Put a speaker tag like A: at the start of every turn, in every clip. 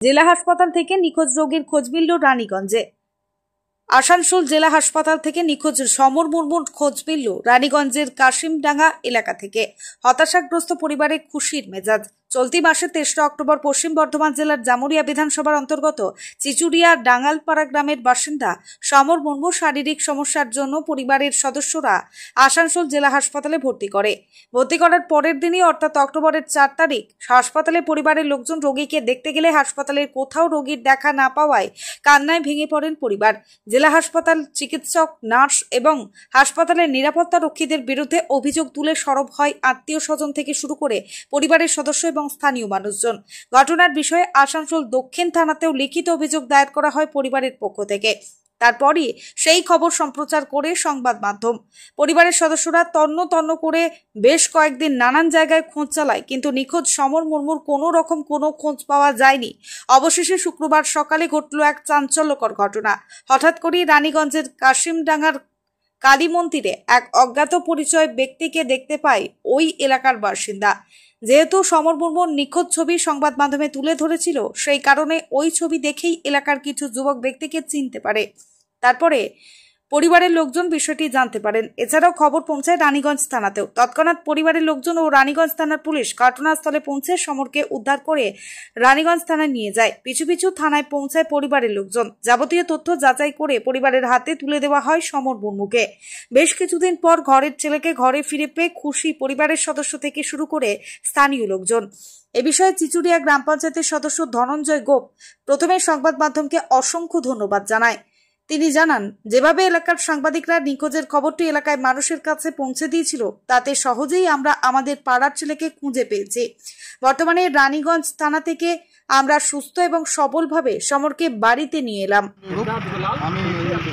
A: জেলা হাসপাতাল থেকে নিখোঁজ রোগীর খোঁজ মিলল রানীগঞ্জে। আসানসোল জেলা হাসপাতাল থেকে নিখোঁজ সমর মুর্মুর খোঁজ মিলল রানীগঞ্জের কাশিমডাঙ্গা এলাকা থেকে। হতাশাগ্রস্ত পরিবারে খুশির মেজাজ। চলতি মাসে 23 অক্টোবর পশ্চিম বর্ধমান জেলার জামুরিয়া বিধানসভার অন্তর্গত চিচুড়িয়া ডাঙ্গালপাড়া গ্রামের বাসিন্দা সমর মুর্মু শারীরিক সমস্যার জন্য পরিবারের সদস্যরা আসানসোল জেলা হাসপাতালে ভর্তি করে। ভর্তি করার পরের দিনই অর্থাৎ অক্টোবরের 4 তারিখ হাসপাতালে পরিবারের লোকজন রোগীকে দেখতে গেলে হাসপাতালের কোথাও রোগীর দেখা না পাওয়ায় কান্নায় ভেঙে পড়েন পরিবার। জেলা হাসপাতাল চিকিৎসক, নার্স এবং হাসপাতালের নিরাপত্তা রক্ষীদের বিরুদ্ধে অভিযোগ তুলে সরব হয় আত্মীয় স্বজন থেকে শুরু করে পরিবারের সদস্য এবং স্থানীয় মানুষজন। ঘটনার বিষয়ে আসানসোল দক্ষিণ থানাতেও লিখিত অভিযোগ দায়ের করা হয় পরিবারের পক্ষ থেকে। তারপরই সেই খবর সম্প্রচার করে সংবাদ মাধ্যম। পরিবারের সদস্যরা তন্ন তন্ন করে বেশ কয়েকদিন নানান জায়গায় খোঁজ চালায়, কিন্তু নিখোঁজ সমর মুর্মুর কোনো রকম কোনো খোঁজ পাওয়া যায়নি। অবশেষে শুক্রবার সকালে ঘটল এক চাঞ্চল্যকর ঘটনা। হঠাৎ করেই রানীগঞ্জের কাশিমডাঙ্গার কালী মন্দিরে এক অজ্ঞাত পরিচয় ব্যক্তিকে দেখতে পায় ওই এলাকার বাসিন্দা। যেহেতু সমর মুর্মুর নিখোঁজ ছবি সংবাদ মাধ্যমে তুলে ধরেছিল, সেই কারণে ওই ছবি দেখেই এলাকার কিছু যুবক ব্যক্তিকে চিনতে পারে। তারপরে পরিবারের লোকজন বিষয়টি জানতে পারেন। এছাড়াও খবর পৌঁছায় রানীগঞ্জ থানাতেও। তৎক্ষণাৎ পরিবারের লোকজন ও রানীগঞ্জ থানার পুলিশ ঘটনাস্থলে পৌঁছে সমরকে উদ্ধার করে রানীগঞ্জ থানায় নিয়ে যায়। পিছু পিছু থানায় পৌঁছায় পরিবারের লোকজন। যাবতীয় তথ্য যাচাই করে পরিবারের হাতে তুলে দেওয়া হয় সমর মুর্মুকে। বেশ কিছুদিন পর ঘরের ছেলেকে ঘরে ফিরে পেয়ে খুশি পরিবারের সদস্য থেকে শুরু করে স্থানীয় লোকজন। এ বিষয়ে চিচুড়িয়া গ্রাম পঞ্চায়েতের সদস্য ধনঞ্জয় গোপ প্রথমে সংবাদ মাধ্যমকে অসংখ্য ধন্যবাদ জানায়। তিনি জানান, যেভাবে এলাকার সাংবাদিকরা নিখোঁজের খবরটি এলাকায় মানুষের কাছে পৌঁছে দিয়েছিল, তাতে সহজেই আমরা আমাদের পাড়ার ছেলেকে খুঁজে পেয়েছি। বর্তমানে রানীগঞ্জ থানা থেকে আমরা সুস্থ এবং সবলভাবে সমরকে বাড়িতে নিয়ে এলাম।
B: আমি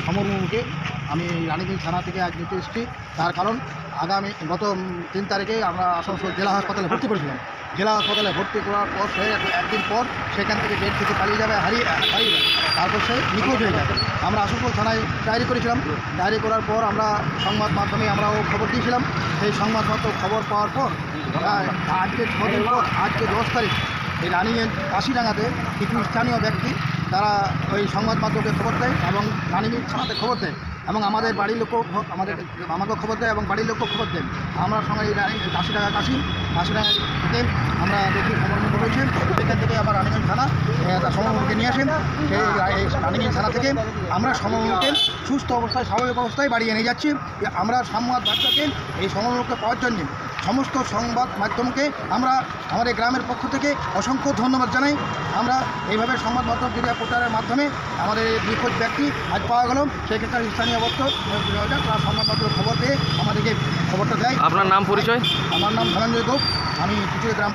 B: সমর মুর্মুকে আমি রানীগঞ্জ থানা থেকে আজ নিতে এসেছি। তার কারণ গত 3 তারিখে আমরা আসানসোল জেলা হাসপাতালে ভর্তি করেছিলাম। জেলা হাসপাতালে ভর্তি করার পর সে একদিন পর সেখান থেকে বেড থেকে পালিয়ে যাবে, হারিয়ে যায়। তারপর সে নিখোঁজ হয়ে যায়। আমরা আসানসোল থানায় ডায়েরি করেছিলাম। ডায়েরি করার পর আমরা সংবাদ মাধ্যমে আমরাও খবর দিয়েছিলাম। সেই সংবাদ মাধ্যম খবর পাওয়ার পর আজকে 6 দিন পর, আজকে 10 তারিখ এই রানীগঞ্জ কাশিডাঙ্গাতে কিছু স্থানীয় ব্যক্তি তারা ওই সংবাদ মাধ্যমকে খবর দেয় এবং রানীগঞ্জ থানাতে খবর দেয় এবং আমাদের বাড়ির লোকও আমাকেও খবর দেয় এবং বাড়ির লোকও খবর দেন। আমরা সঙ্গে কাশিডাঙ্গা থেকে আমরা দেখি সমর মুর্মু রয়েছে। সেখান থেকে আবার রানীগঞ্জ থানা সমর মুর্মুকে নিয়ে আসেন। সেই রানীগঞ্জ থানা থেকে আমরা সমর মুর্মুকে সুস্থ অবস্থায়, স্বাভাবিক অবস্থায় বাড়িয়ে নিয়ে যাচ্ছি। আমরা সংবাদ মাধ্যমকে এই সমর মুর্মুকে পাওয়ার জন্য সমস্ত সংবাদ মাধ্যমকে আমরা আমাদের গ্রামের পক্ষ থেকে অসংখ্য ধন্যবাদ জানাই। আমরা এইভাবে সংবাদ মাধ্যম মিডিয়া পোর্টালের মাধ্যমে আমাদের নিখোঁজ ব্যক্তি আজ পাওয়া গেল। সেক্ষেত্রে স্থানীয় তারা সংবাদ মাধ্যমের খবর পেয়ে আমাদেরকে খবরটা দেয়।
C: আপনার নাম, পরিচয়?
B: আমার নাম ধনঞ্জয় গোপ, আমি চিচুড়িয়া গ্রাম।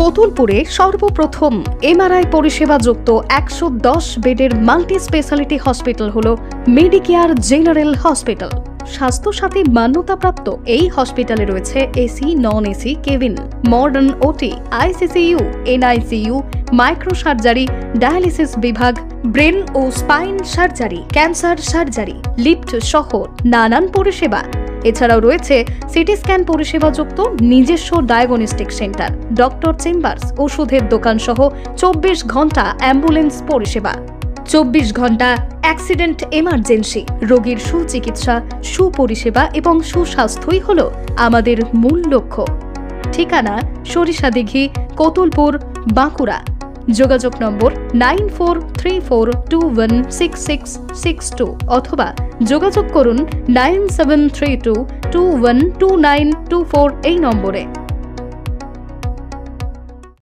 D: কতুলপুরে সর্বপ্রথম এমআরআই পরিষেবা যুক্ত 110 বেডের মাল্টি স্পেশালিটি হসপিটাল হল মেডিকেয়ার জেনারেল হসপিটাল। স্বাস্থ্যসাথী মান্যতাপ্রাপ্ত এই হসপিটালে রয়েছে AC, non AC cabin, modern OT, ICCU, NICU, micro surgery, dialysis বিভাগ, ব্রেন ও spine surgery, cancer surgery, lift সহ নানান পরিষেবা। এছাড়াও রয়েছে সিটি স্ক্যান পরিষেবা যুক্ত নিজস্ব ডায়াগনস্টিক সেন্টার, ডক্টর চেম্বার্স, ওষুধের দোকান সহ 24 ঘন্টা অ্যাম্বুলেন্স পরিষেবা। 24 ঘন্টা অ্যাক্সিডেন্ট এমার্জেন্সি। রোগীর সুচিকিৎসা, সুপরিষেবা এবং সুস্বাস্থ্যই হল আমাদের মূল লক্ষ্য। ঠিকানা সরিষাদিঘি, কতুলপুর, বাঁকুড়া। যোগাযোগ নম্বর 9434216662 অথবা যোগাযোগ করুন 9732212924 এই নম্বরে।